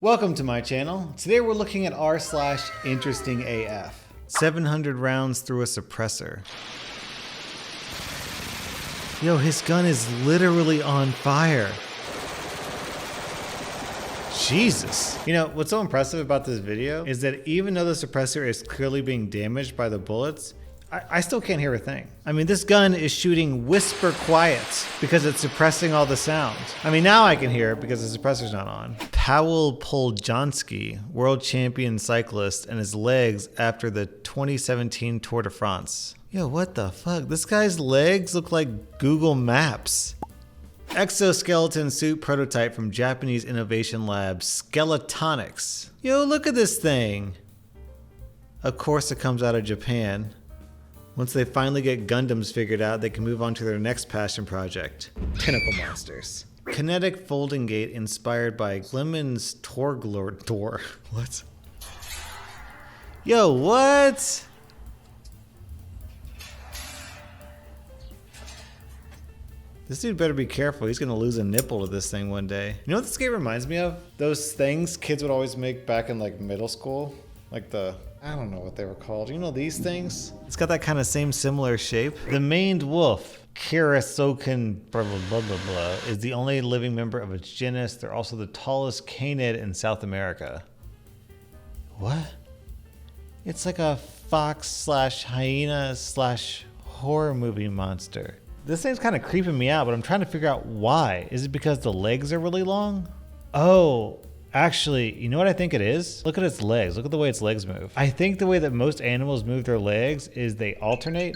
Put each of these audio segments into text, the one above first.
Welcome to my channel. Today we're looking at r/interesting AF. 700 rounds through a suppressor. Yo, his gun is literally on fire. Jesus. You know, what's so impressive about this video is that even though the suppressor is clearly being damaged by the bullets, I still can't hear a thing. I mean, this gun is shooting whisper quiet because it's suppressing all the sounds. I mean, now I can hear it because the suppressor's not on. Powell Poljanski, world champion cyclist, and his legs after the 2017 Tour de France. Yo, what the fuck? This guy's legs look like Google Maps. Exoskeleton suit prototype from Japanese innovation lab Skeletonics. Yo, look at this thing. Of course it comes out of Japan. Once they finally get Gundams figured out, they can move on to their next passion project, Pinnacle Monsters. Kinetic folding gate inspired by Clemens Torglor door. What? Yo, what? This dude better be careful. He's gonna lose a nipple to this thing one day. You know what this game reminds me of? Those things kids would always make back in like middle school. Like I don't know what they were called. You know these things? It's got that kind of same similar shape. The maned wolf, Kirasoken blah blah blah blah blah, is the only living member of its genus. They're also the tallest canid in South America. What? It's like a fox/hyena/horror movie monster. This thing's kind of creeping me out, but I'm trying to figure out why. Is it because the legs are really long? Oh, actually, you know what I think it is? Look at its legs. Look at the way its legs move. I think the way that most animals move their legs is they alternate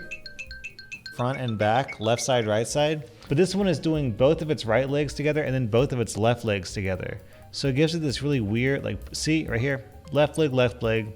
front and back, left side, right side. But this one is doing both of its right legs together and then both of its left legs together. So it gives it this really weird, like, see right here, left leg,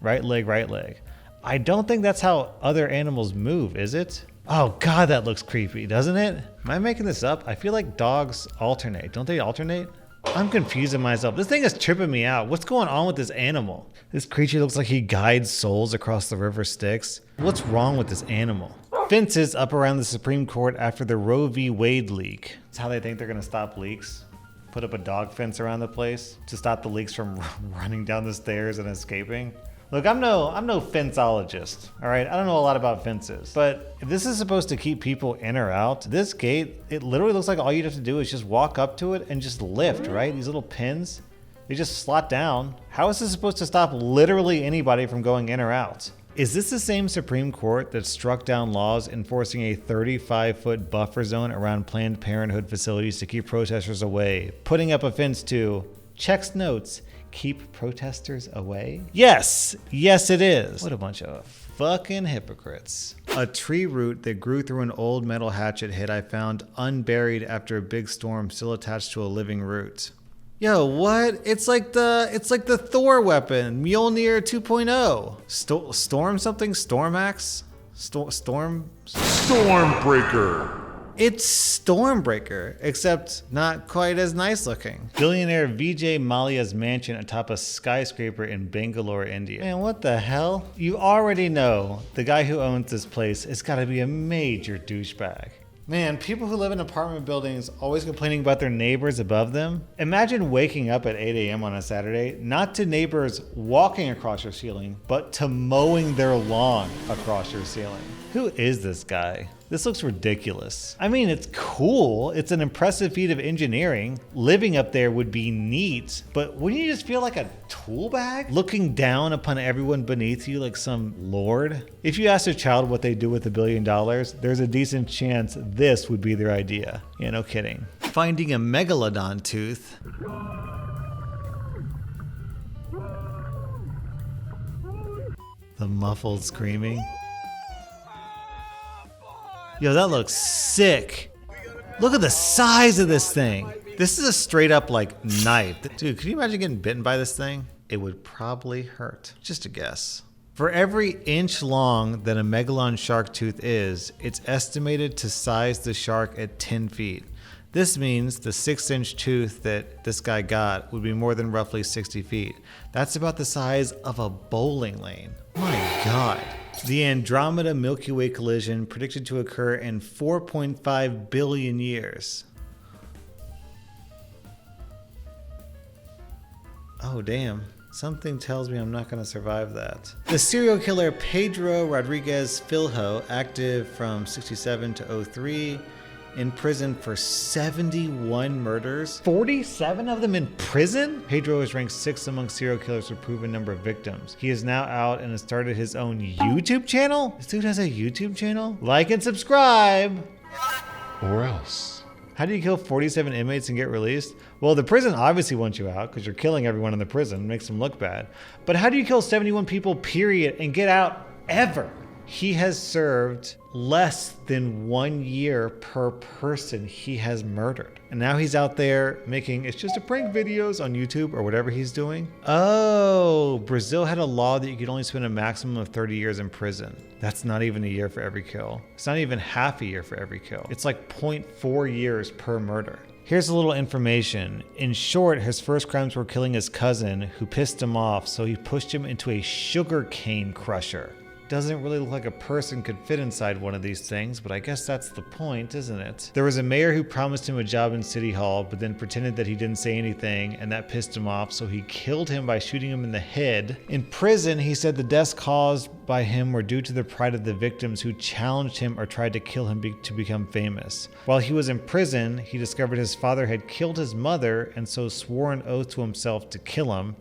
right leg, right leg. I don't think that's how other animals move, is it? Oh God, that looks creepy, doesn't it? Am I making this up? I feel like dogs alternate. Don't they alternate? I'm confusing myself. This thing is tripping me out. What's going on with this animal? This creature looks like he guides souls across the river Styx. What's wrong with this animal? Fences up around the Supreme Court after the Roe v. Wade leak. It's how they think they're gonna stop leaks. Put up a dog fence around the place to stop the leaks from running down the stairs and escaping. Look, I'm no fenceologist, all right? I don't know a lot about fences, but if this is supposed to keep people in or out, this gate, it literally looks like all you'd have to do is just walk up to it and just lift, right? These little pins, they just slot down. How is this supposed to stop literally anybody from going in or out? Is this the same Supreme Court that struck down laws enforcing a 35-foot buffer zone around Planned Parenthood facilities to keep protesters away, putting up a fence to, checks notes, keep protesters away? Yes it is. What a bunch of fucking hypocrites. A tree root that grew through an old metal hatchet hit I found unburied after a big storm, still attached to a living root. Yo, what? It's like the Thor weapon, Mjolnir 2.0. Storm something? Stormax? Stormbreaker. It's Stormbreaker, except not quite as nice looking. Billionaire Vijay Mallya's mansion atop a skyscraper in Bangalore, India. Man, what the hell? You already know the guy who owns this place has got to be a major douchebag. Man, people who live in apartment buildings always complaining about their neighbors above them. Imagine waking up at 8 a.m. on a Saturday, not to neighbors walking across your ceiling, but to mowing their lawn across your ceiling. Who is this guy? This looks ridiculous. I mean, it's cool. It's an impressive feat of engineering. Living up there would be neat, but wouldn't you just feel like a tool bag? Looking down upon everyone beneath you like some lord? If you asked a child what they do with $1 billion, there's a decent chance this would be their idea. Yeah, no kidding. Finding a Megalon Tooth. The muffled screaming. Yo, that looks sick. Look at the size of this thing. This is a straight up like knife. Dude, can you imagine getting bitten by this thing? It would probably hurt. Just a guess. For every inch long that a Megalon shark tooth is, it's estimated to size the shark at 10 feet. This means the 6-inch tooth that this guy got would be more than roughly 60 feet. That's about the size of a bowling lane. My God. The Andromeda Milky Way collision predicted to occur in 4.5 billion years. Oh, damn. Something tells me I'm not going to survive that. The serial killer Pedro Rodriguez Filho, active from 67 to 03, in prison for 71 murders. 47 of them in prison? Pedro is ranked 6th among serial killers with proven number of victims. He is now out and has started his own YouTube channel? This dude has a YouTube channel? Like and subscribe! Or else. How do you kill 47 inmates and get released? Well, the prison obviously wants you out because you're killing everyone in the prison. It makes them look bad. But how do you kill 71 people, period, and get out ever? He has served less than 1 year per person he has murdered. And now he's out there making It's Just a Prank videos on YouTube or whatever he's doing. Oh, Brazil had a law that you could only spend a maximum of 30 years in prison. That's not even a year for every kill. It's not even half a year for every kill. It's like 0.4 years per murder. Here's a little information. In short, his first crimes were killing his cousin who pissed him off, so he pushed him into a sugarcane crusher. Doesn't really look like a person could fit inside one of these things, but I guess that's the point, isn't it? There was a mayor who promised him a job in City Hall, but then pretended that he didn't say anything, and that pissed him off, so he killed him by shooting him in the head. In prison, he said the deaths caused by him were due to the pride of the victims who challenged him or tried to kill him to become famous. While he was in prison, he discovered his father had killed his mother, and so swore an oath to himself to kill him.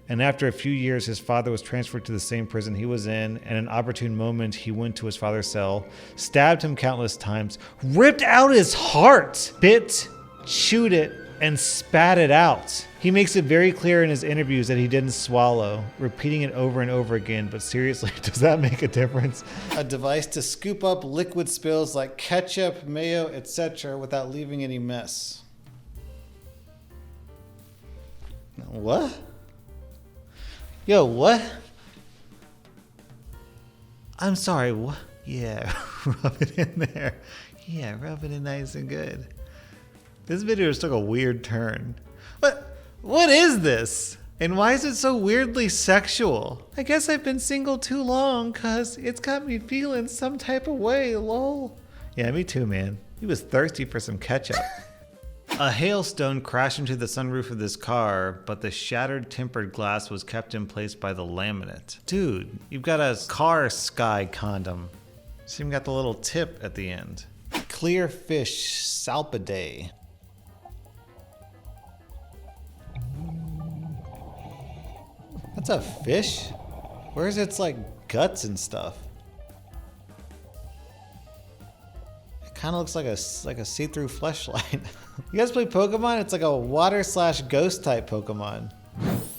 And after a few years, his father was transferred to the same prison he was in, and in an opportune moment, he went to his father's cell, stabbed him countless times, ripped out his heart, bit, chewed it, and spat it out. He makes it very clear in his interviews that he didn't swallow, repeating it over and over again, but seriously, does that make a difference? A device to scoop up liquid spills like ketchup, mayo, etc. without leaving any mess. What? Yo, what? I'm sorry, what? Yeah, rub it in there. Yeah, rub it in nice and good. This video just took a weird turn. What is this? And why is it so weirdly sexual? I guess I've been single too long, cause it's got me feeling some type of way, lol. Yeah, me too, man. He was thirsty for some ketchup. A hailstone crashed into the sunroof of this car, but the shattered tempered glass was kept in place by the laminate. Dude, you've got a car sky condom. So you got the little tip at the end. Clear fish salpidae. That's a fish? Where's its like guts and stuff? Kind of looks like a see-through fleshlight. You guys play Pokemon? It's like a water/ghost type Pokemon.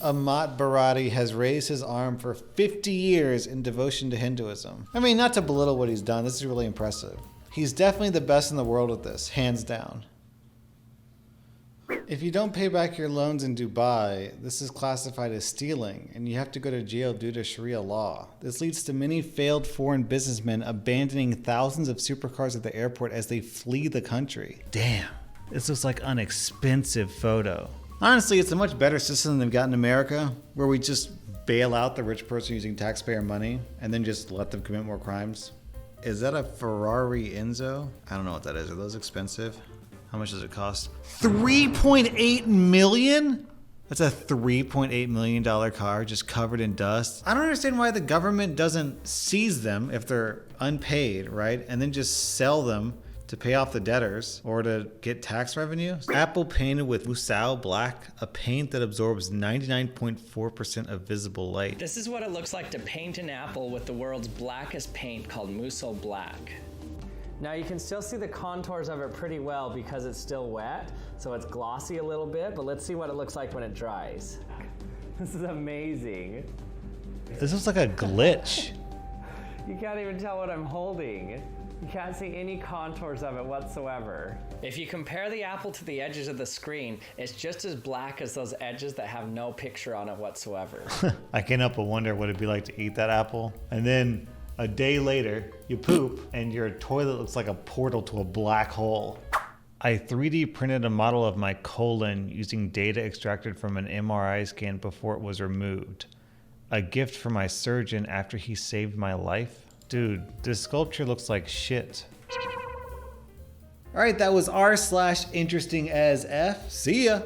Amat Bharati has raised his arm for 50 years in devotion to Hinduism. I mean, not to belittle what he's done, this is really impressive. He's definitely the best in the world at this, hands down. If you don't pay back your loans in Dubai, this is classified as stealing, and you have to go to jail due to Sharia law. This leads to many failed foreign businessmen abandoning thousands of supercars at the airport as they flee the country. Damn, this looks like an expensive photo. Honestly, it's a much better system than we've got in America, where we just bail out the rich person using taxpayer money and then just let them commit more crimes. Is that a Ferrari Enzo? I don't know what that is. Are those expensive? How much does it cost? $3.8 million? That's a $3.8 million car just covered in dust. I don't understand why the government doesn't seize them if they're unpaid, right? And then just sell them to pay off the debtors or to get tax revenue. Apple painted with Musou Black, a paint that absorbs 99.4% of visible light. This is what it looks like to paint an apple with the world's blackest paint called Musou Black. Now you can still see the contours of it pretty well because it's still wet, so it's glossy a little bit, but let's see what it looks like when it dries. This is amazing. This looks like a glitch. You can't even tell what I'm holding. You can't see any contours of it whatsoever. If you compare the apple to the edges of the screen, it's just as black as those edges that have no picture on it whatsoever. I can't help but wonder what it'd be like to eat that apple. And then a day later, you poop and your toilet looks like a portal to a black hole. I 3D printed a model of my colon using data extracted from an MRI scan before it was removed. A gift from my surgeon after he saved my life. Dude, this sculpture looks like shit. All right, that was r/interesting as F. See ya.